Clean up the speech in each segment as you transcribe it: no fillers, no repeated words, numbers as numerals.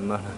Mana?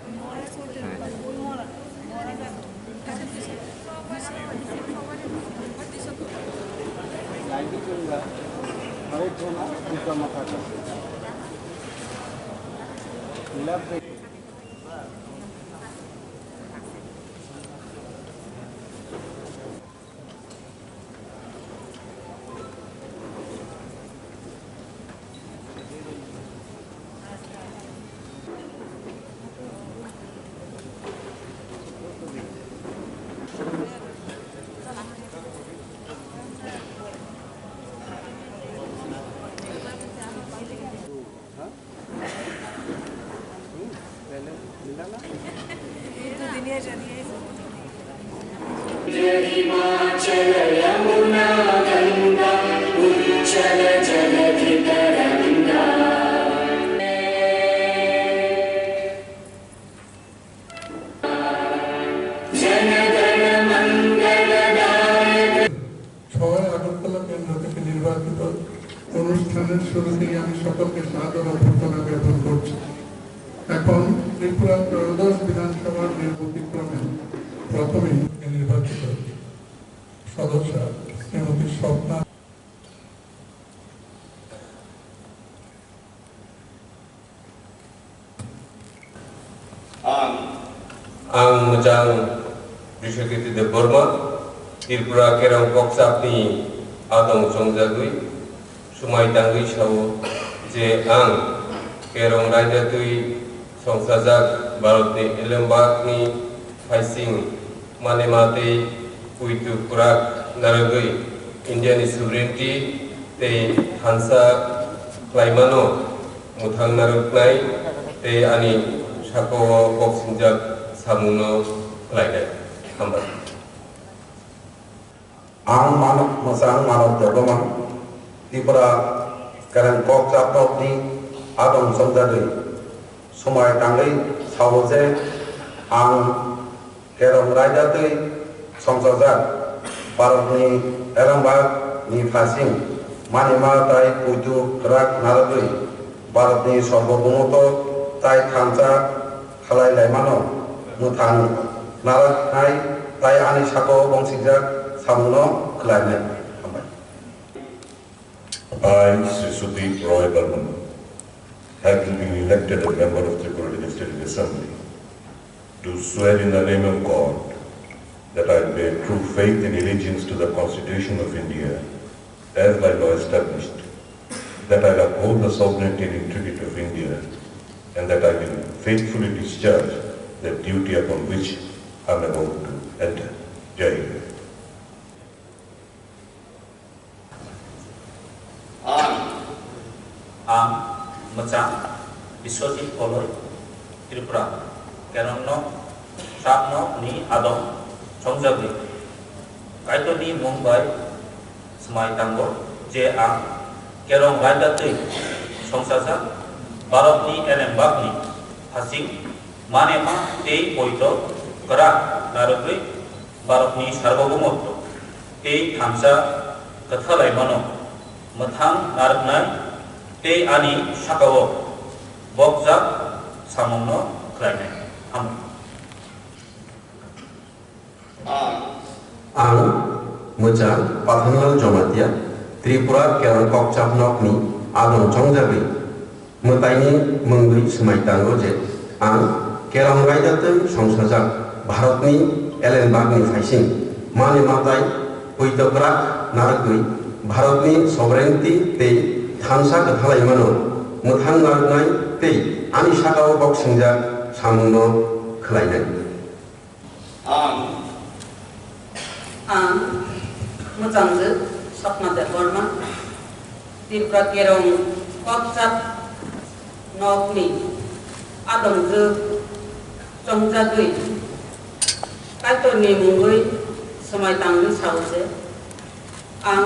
Himachal Yamuna Ganga उच्चल जलधि तरंगा जनगण मंगलदायक। 6 আগরতলা কেন্দ্র থেকে নির্বাচিত অনুষ্ঠানের শুরুতেই আমি সকলকে সাদর অভ্যর্থনা জ্ঞাপন করছি। এখন ত্রিপুরা ত্রয়োদশ বিধানসভার নির্বাচনক্রমে প্রথমে নির্বাচিত সদস্য Shrimati Swapna Ang Mojang Bishakiti de Burma, Tripura Kerang Koksapni Adong Songjagui, Sumai Tangui Shau, Je Ang Kerong Rajatui Songsajak Barotni Elembakni Faising Manemate Puitu Kurak Naragui, Indian sovereignty, Te Hansa Klaimano, Muthang Naruknai, Te Ani Shako Boksinjak Samuno Lainai. Hambat. Ang manok masang manok tergolong Tripura Kerang Koksapni Adong Songjagui, Sumai Tangui Sauje Ang Kerong Rajatui Songsajak Barotni Elembak ni Fasing Manima Tai Puitu Kurak Naragui, Barotni Sorbobumoto Tai Khansa Khalai Laimano, Muthang Naraknai Tai Ani Shako Bongsingjak Samuno Khlainai. I, Sri Sudeep Roy Burman, having been elected a member of Tripura Legislative Assembly, do swear in the name of God that I bear true faith and allegiance to the Constitution of India as by law established, that I will uphold the sovereignty and integrity of India, and that I will faithfully discharge the duty upon which I am about to enter. Jai Hind. Ang Mojang Biswajit Poloi Tripura Kerong Sapno ni Adong Songjagui Kaitoni Mumbai Sumai Tanggo Je Ang Kerong Rajatui Songsajak Barotni Elembakni Fasing Manema Te Puitu Kurak Naragui, Barotni Sarbobumoto Te Khansa Kathalaimano, Muthang Naraknai Te Ani Shakawo Bokjak Samuno Khlainai. Ang Mojang Pathangal Jomatia Tripura Kerang Koksapni Adong Songjagui, Mutaini Mungui Sumai Tanggo Je Ang Kerong Rajatui Songsajak Barotni Elembakni Faising Manima Tai Puitu Kurak Naragui, Barotni sovereignty Te Hansa Kalaimano, Muthang Naraknai Te Ani Shako Boksingjak Samuno Khlainai. Ang Mojang Sapna de Burma, Tripura Kerong Koksapni Adong Songjagui, Kaitoni Mungui Sumai Tangui Sauje Ang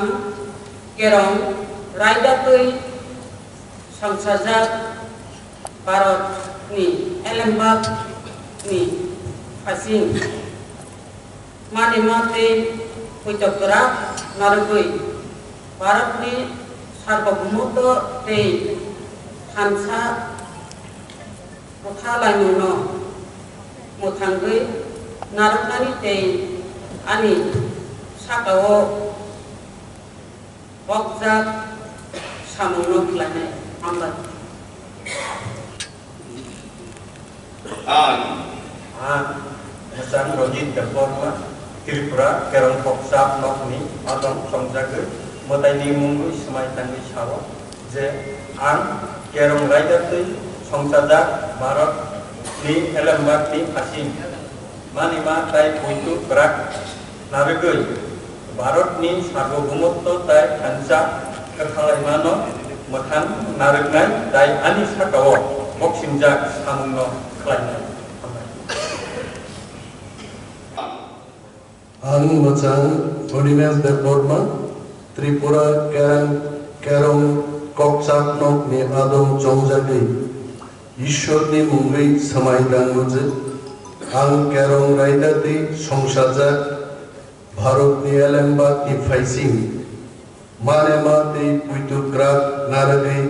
Kerong Rajatui Songsajak Barotni Elembakni Fasing Manima Te Puitu Kurak Naragui, Barotni Sarbobumoto Te Khansa Kothalaimuno Motangui Naraknani Te Ani Sakao Bokzak Samuno Klane Ambat Masang Rojit Deborma Tripura Kerong Poksap Nokni Adong Songjagu Motaini Mungu Ismai Tangi Shawa Je Ang Kerong Raidati Songsajak Marot Ni Elembak Ni Asin Manima Tai Puitu Berak Narugui Marot Ni Sago Bumutto Tai Hansa Kerhalaimano Motan Narugnai Tai Ani Sakawo Moksimjak Samungno Klainai Ang Machang Unimes Deborma Tripura Kerong Koksak Nok Ni Adong Jongjagi Ishwar Ni Mungui Samai Danguze Ang Kerong Raidati Songsajak Bharat Ni Elembak Ni Faising Manema Ti Puitu Krak Naragi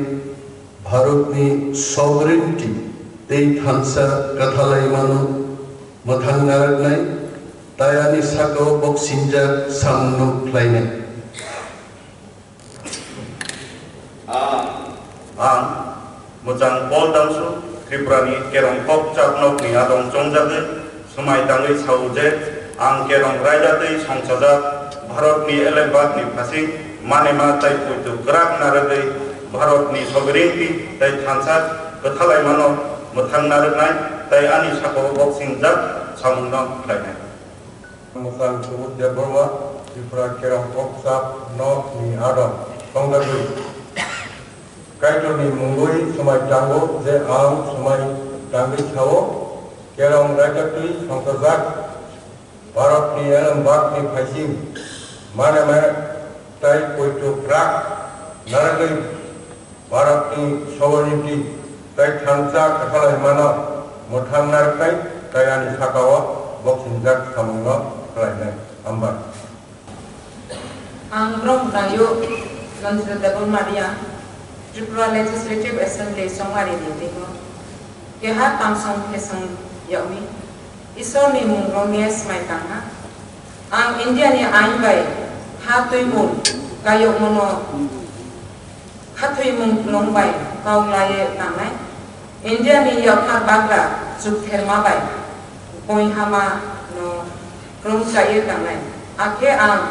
Bharat Ni Sovereignty Ti Thansa Kathalaimano Mathang Naragnai Tayani Sako Boksinjak Samno Klaine Ang Mojang Pol Damsu Tripurani Kerong Kok Chapnok Ni Adong Jongjage Sumai Tangi Sauje Ang Kerong Raidati Songsajak Bharat Ni Elembak Ni Phasing Manema Tai Puitu Krak Naragi Bharat Ni Sovereignty Tai Thansa Kathalaimano Mathang Naragnai Tai Ani Sako Boksinjak Samno Klaine Masang Sumut Deborma Tripura Kerong Poksap Nok Ni Adong Songjagu Kaito Ni Mungui Sumai Tango Je Ang Sumai Tangi Shawo Kerong Raidati Songsajak Bharat Ni Elembak Ni Phasing Manema Tai Puitu Krak Naragi Bharat Ni Sovereignty Tai Thansa Kathalaimano Mathang Naragnai Tai Ani Sakawo Boksinjak Samungno Klainai Ambat Ang Brom Dayo Lonsel Debol Maria Tripura Legislative Assembly Songari Dito Keha Tamsong Kesang Yawi Iso ni Mung Romies Maitanga Ang India ni Ainbai Hatui Mun Kayo Mono Hatui Mun Longbai Kau Laye Tangai India ni Yakar Bagra Suk Thermabai Koi Hama no Krum Chai Tangai Ake Ang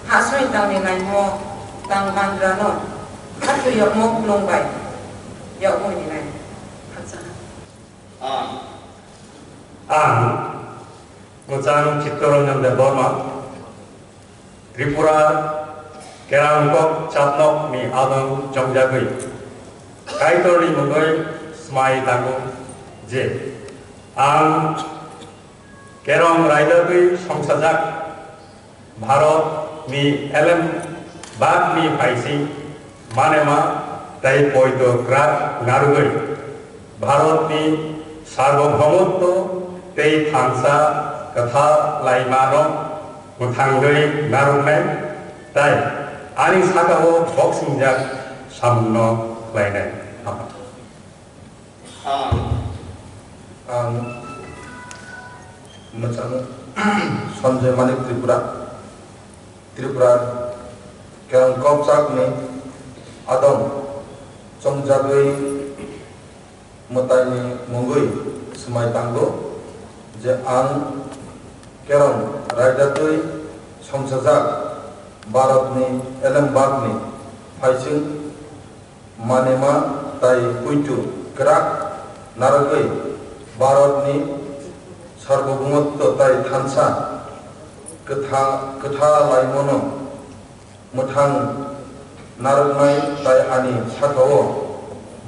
Hasoi Tang ni Ngai Mo Tang Bandrano Hatu Yak Mok Longbai Yak Mo ni Ngai Hatsana Ang Mojang Chittorong Deborma Tripura Kerong Kok Chapnok Ni Adong Jongjagui Kaito Ni Mungui Smai Tango Je Ang Kerong Raidati Songsajak Bharat Ni Elembak Ni Phasing Manema Tai Puitu Krak Narugui Bharat Ni Sarvabhaumutto Te Thansa Kathalaimano Mathangui Narugnai Tai Ani Sakawo Boksinjak Samno Klainai Macam Sanjay Manik Tripura Kerong Koksak Ni Adong Jongjagui Motaini Mungui Sumai Tango Je Ang Kerong Raidati Songsajak Bharat Ni Elembak Ni Phasing Manema Tai Puitu Krak Naragui Bharat Ni Sarvabhaumutto Tai Thansa Kathalaimano Mathang Naragnai Tai Ani Sakawo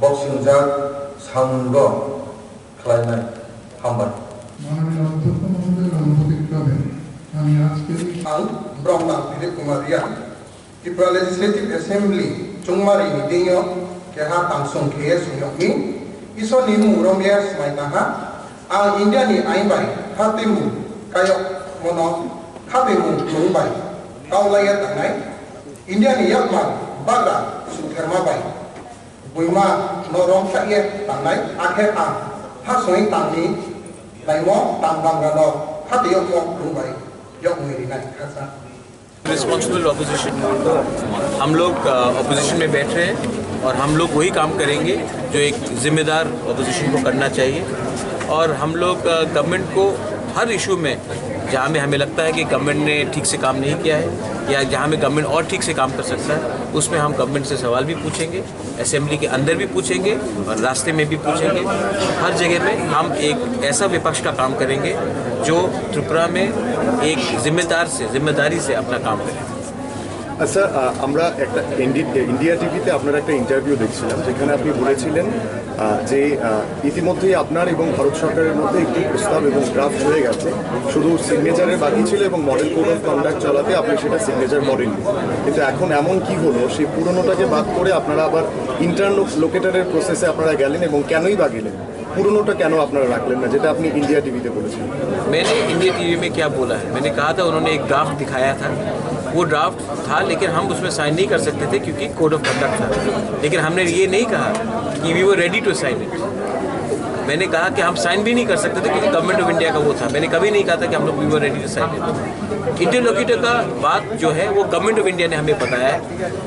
Boksinjak Samungno Klainai Ambat মাননীয় অধ্যক্ষ মহোদয়ের অনুমতিক্রমে আমি আজকে Ang Brahma Philip Kumaria Tripura Legislative Assembly Chungmari Nidinyo Keha Tamsong Khe Sungyomi Iso Nimu Romias Maitaha Ang India ni Ainbai Hatimu Kayok Mono Hatimu Lungbai Kaulayat Tangai India ni Yakman Baga Suthermabai Buima Norong Saye Tangai Akhe Ang ha soi tang ni lai mo tang bang ra no ha ti yok mo lu bai yok mi ri nai kha sa responsible opposition. हम लोग opposition में बैठ रहे हैं और हम लोग वही काम करेंगे जो एक जिम्मेदार ऑपोजिशन को करना चाहिए। और हम लोग गवर्नमेंट को हर इशू में जहाँ में हमें लगता है कि गवर्नमेंट ने ठीक से काम नहीं किया है या जहाँ में गवर्नमेंट और ठीक से काम कर सकता है उसमें हम गवर्नमेंट से सवाल भी पूछेंगे, असेंबली के अंदर भी पूछेंगे और रास्ते में भी पूछेंगे। हर जगह में हम एक ऐसा विपक्ष का काम करेंगे जो त्रिपुरा में एक जिम्मेदारी से अपना काम करें। স্যার আমরা একটা ইন্ডিয়া টিভিতে আপনার একটা ইন্টারভিউ দেখছিলাম যেখানে আপনি বলেছিলেন যে ইতিমধ্যেই আপনার এবং ভারত সরকারের মধ্যে একটি প্রস্তাব এবং ড্রাফট হয়ে গেছে, শুধু সিগনেচারের বাকি ছিল এবং মডেল কোড অফ কন্ডাক্ট চালাতে আপনি সেটা সিগনেচার করেননি। কিন্তু এখন এমন কি হলো সেই পুরনোটাকে বাদ করে আপনারা আবার ইন্টারলোকেটরের প্রসেসে আপনারা গেলেন এবং কেনই বা গেলেন? পুরনোটা কেন আপনারা রাখলেন না যেটা আপনি इंडिया टीवी पे बोलेছিলেন? मैंने इंडिया टीवी में क्या बोला है, मैंने कहा था उन्होंने एक ड्राफ्ट दिखाया था, वो ड्राफ्ट था लेकिन हम उसमें साइन नहीं कर सकते थे क्योंकि कोड ऑफ कंडक्ट था। लेकिन हमने ये नहीं कहा कि we were ready to sign it. मैंने कहा कि हम साइन भी नहीं कर सकते थे क्योंकि गवर्नमेंट ऑफ इंडिया का वो था। मैंने कभी नहीं कहा था कि हम लोग we were ready to sign it. Interlocutor का बात जो है वो गवर्नमेंट ऑफ इंडिया ने हमें बताया है।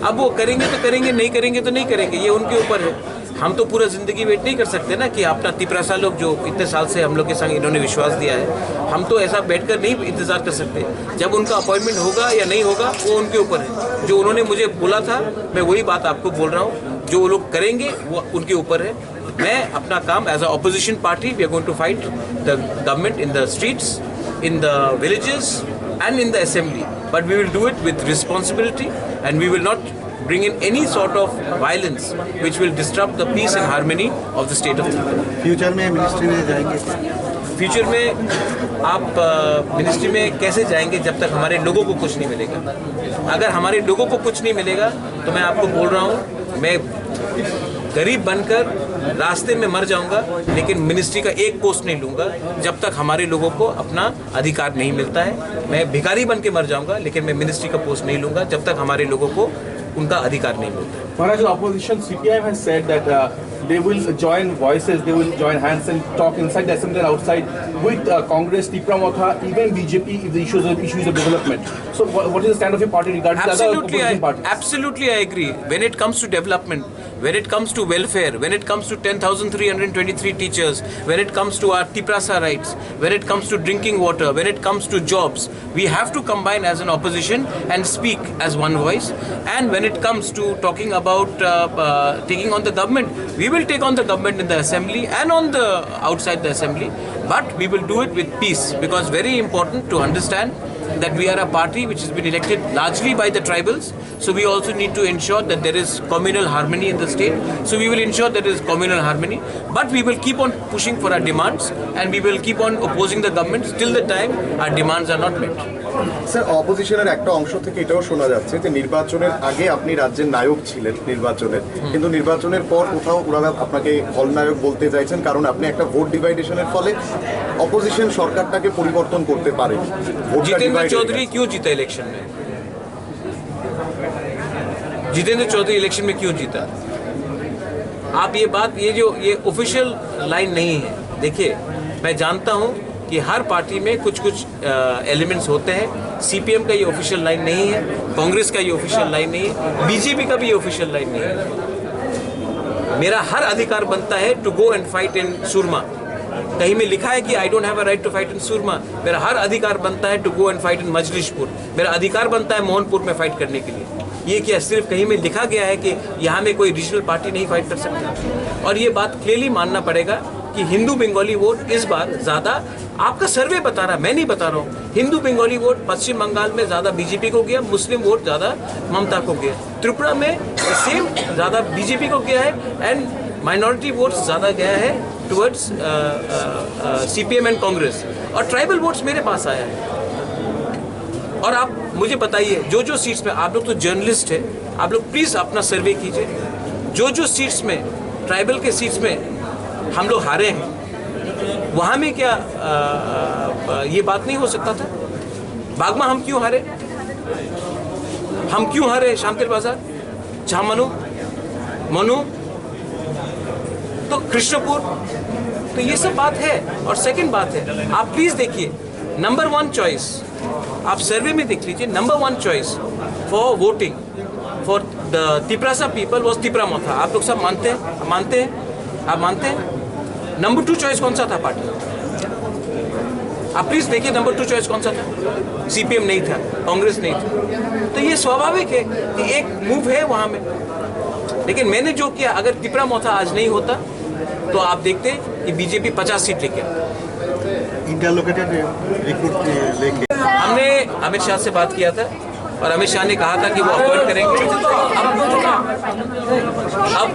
अब वो करेंगे तो करेंगे, नहीं करेंगे तो नहीं करेंगे, ये उनके ऊपर है। हम तो पूरा ज़िंदगी वेट नहीं कर सकते ना कि अपना तिपरासा लोग जो इतने साल से हम लोग के संग इन्होंने विश्वास दिया है, हम तो ऐसा बैठकर नहीं इंतज़ार कर सकते। जब उनका अपॉइंटमेंट होगा या नहीं होगा वो उनके ऊपर है। जो उन्होंने मुझे बोला था मैं वही बात आपको बोल रहा हूँ, जो वो लोग करेंगे वो उनके ऊपर है। मैं अपना काम as a opposition party we are going to fight the government in the streets, in the villages and in the assembly, but we will do it with responsibility and we will not bring in any sort of violence which will disrupt the peace and harmony of the state of Tripura. Future में ministry में जाएंगे? Future में आप ministry में कैसे जाएंगे जब तक हमारे लोगों को कुछ नहीं मिलेगा? अगर हमारे लोगों को कुछ नहीं मिलेगा तो मैं आपको बोल रहा हूँ मैं गरीब बनकर रास्ते में मर जाऊंगा लेकिन मिनिस्ट्री का एक पोस्ट नहीं लूंगा जब तक हमारे लोगों को अपना अधिकार नहीं मिलता है। मैं भिखारी बन के मर जाऊंगा लेकिन मैं मिनिस्ट्री का पोस्ट नहीं लूंगा जब तक हमारे लोगों को उनका अधिकार नहीं मिलता है। Maharaj, opposition CPIM has said that they will join voices, they will join hands and talk inside the assembly and outside with Congress, Tripura Motha, even BJP if the issues of development. So what is the stand of your party regarding the other opposition parties? Absolutely, I agree. When it comes to development, when it comes to welfare, when it comes to 10,323 teachers, when it comes to our Tiprasa rights, when it comes to drinking water, when it comes to jobs, we have to combine as an opposition and speak as one voice. And when it comes to talking about taking on the government, we will take on the government in the assembly and on the outside the assembly, but we will do it with peace, because very important to understand that we are a party which has been elected largely by the tribals, so we also need to ensure that there is communal harmony in the state. So we will ensure that there is communal harmony, but we will keep on pushing for our demands and we will keep on opposing the government till the time our demands are not met. Sir অপোজিশনের একটা অংশ থেকে এটাও শোনা যাচ্ছে যে নির্বাচনের আগে আপনি রাজ্যের নায়ক ছিলেন নির্বাচনের, কিন্তু নির্বাচনের পর কোথাও ওনারা আপনাকে খলনায়ক বলতে চাইছেন কারণ আপনি একটা ভোট ডিভাইডেশনের ফলে অপোজিশন সরকারটাকে পরিবর্তন করতে পারে। जितेंद्र चौधरी क्यों जीता इलेक्शन में? जितेंद्र चौधरी इलेक्शन में क्यों जीता? आप ये बात ये ऑफिशियल लाइन नहीं है। देखिए मैं जानता हूँ कि हर पार्टी में कुछ एलिमेंट्स होते हैं। सीपीएम का ये ऑफिशियल लाइन नहीं है, कांग्रेस का ये ऑफिशियल लाइन नहीं है, बीजेपी का भी ये ऑफिशियल लाइन नहीं है। मेरा हर अधिकार बनता है to go and fight in Surma. कहीं में लिखा है कि I don't have a right to fight in Surma. मेरा हर अधिकार बनता है to go and fight in Majlishpur. मेरा अधिकार बनता है मोहनपुर में फाइट करने के लिए। ये क्या सिर्फ कहीं में लिखा गया है कि यहाँ में कोई रीजनल पार्टी नहीं फाइट कर सकती? और ये बात क्लियरली मानना पड़ेगा कि हिंदू बंगाली वोट इस बार ज़्यादा, आपका सर्वे बता रहा, मैं नहीं बता रहा हूँ, हिंदू बंगाली वोट पश्चिम बंगाल में ज़्यादा बीजेपी को गया, मुस्लिम वोट ज़्यादा ममता को गया। त्रिपुरा में सेम ज़्यादा बीजेपी को गया है एंड माइनॉरिटी वोट्स ज़्यादा गया है टुवर्ड्स सीपीएम एंड कांग्रेस, और ट्राइबल वोट्स मेरे पास आया है। और आप मुझे बताइए जो सीट्स में, आप लोग तो जर्नलिस्ट है, आप लोग प्लीज़ अपना सर्वे कीजिए, जो सीट्स में ट्राइबल के सीट्स में हम लोग हारे हैं वहाँ में क्या ये बात नहीं हो सकता था? बागमा हम क्यों हारे? हम क्यों हारे? शांतिल बाजार, झामनू, मनु, तो कृष्णपुर, तो ये सब बात है। और सेकंड बात है, आप प्लीज देखिए, नंबर 1 चॉइस आप सर्वे में देख लीजिए, number 1 choice for voting for the Tiprasa people was Tipramotha. आप लोग सब मानते हैं? आप मानते हैं? नंबर 2 चॉइस कौन सा था पार्टी? आप प्लीज देखिए, नंबर 2 चॉइस कौन सा था? सीपीएम नहीं था, कांग्रेस नहीं था। तो ये स्वाभाविक है कि एक मूव है वहां में। लेकिन मैंने जो किया, अगर तिपरामोथा आज नहीं होता तो आप देखते कि बीजेपी 50 सीट लेके हमने अमित शाह से बात किया था और अमित शाह ने कहा था कि वो अपॉइंट करेंगे। अब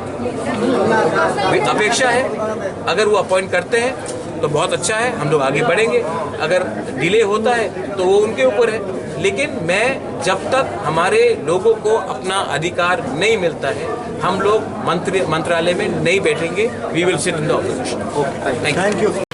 अपेक्षा है, अगर वो अपॉइंट करते हैं तो बहुत अच्छा है, हम लोग आगे बढ़ेंगे। अगर डिले होता है तो वो उनके ऊपर है। लेकिन मैं, जब तक हमारे लोगों को अपना अधिकार नहीं मिलता है, हम लोग मंत्रालय में नहीं बैठेंगे। We will sit in the opposition. Thank you.